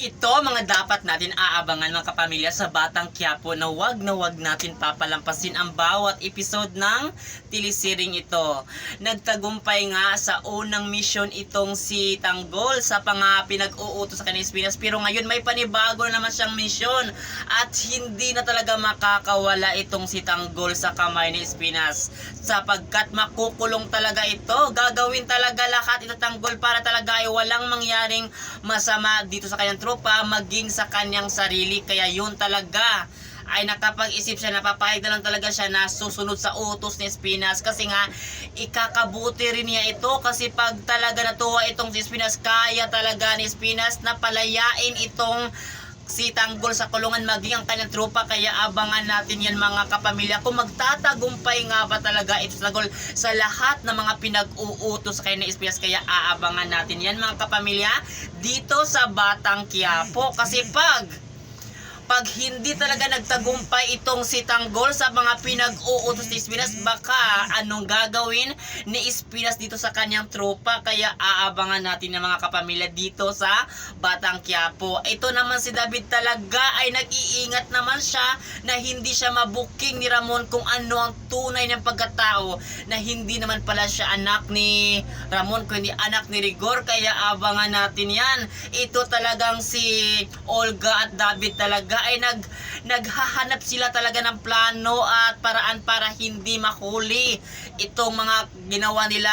Ito mga dapat natin aabangan mga kapamilya sa Batang Quiapo na wag natin papalampasin ang bawat episode ng telesering ito. Nagtagumpay nga sa unang mission itong si Tanggol sa pinag-uutos sa kanyang Espinas, pero ngayon may panibago na naman siyang mission at hindi na talaga makakawala itong si Tanggol sa kamay ni Espinas sapagkat makukulong talaga ito. Gagawin talaga lahat ito Tanggol para talaga ay walang mangyaring masama dito sa kanyang tropa maging sa kanyang sarili. Kaya yun talaga ay nakapag-isip siya, napapahig na lang talaga siya na susunod sa utos ni Espinas kasi nga ikakabuti rin niya ito kasi pag talaga natuwa itong si Espinas, kaya talaga ni Espinas na palayain itong si Tanggol sa kulungan maging ang kanyang tropa. Kaya abangan natin yan mga kapamilya kung magtatagumpay nga ba talaga ito sa Tanggol sa lahat ng mga pinag-uutos sa kanya ni Espinas. Kaya aabangan natin yan mga kapamilya dito sa Batang Quiapo kasi pag hindi talaga nagtagumpay itong si Tanggol sa mga pinag-uutos ni Espinas, baka anong gagawin ni Espinas dito sa kanyang tropa. Kaya aabangan natin ng mga kapamilya dito sa Batang Quiapo. Ito naman si David talaga ay nag-iingat naman siya na hindi siya mabuking ni Ramon kung ano ang tunay ng pagkatao, na hindi naman pala siya anak ni Ramon kundi anak ni Rigor. Kaya abangan natin yan. Ito talagang si Olga at David talaga ay naghahanap sila talaga ng plano at paraan para hindi mahuli itong mga ginawa nila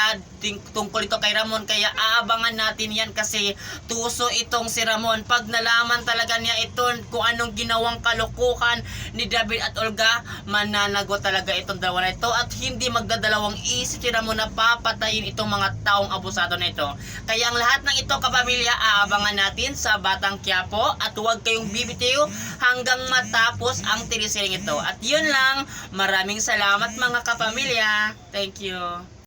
tungkol ito kay Ramon. Kaya aabangan natin yan kasi tuso itong si Ramon. Pag nalaman talaga niya ito kung anong ginawang kalukuhan ni David at Olga, mananagot talaga itong dalawa na ito at hindi magdadalawang isip si Ramon na papatayin itong mga taong abusado na ito. Kaya ang lahat ng ito kapamilya aabangan natin sa Batang Quiapo at huwag kayong bibitiw hanggang matapos ang telesering ito. At yun lang, maraming salamat mga kapamilya. Thank you.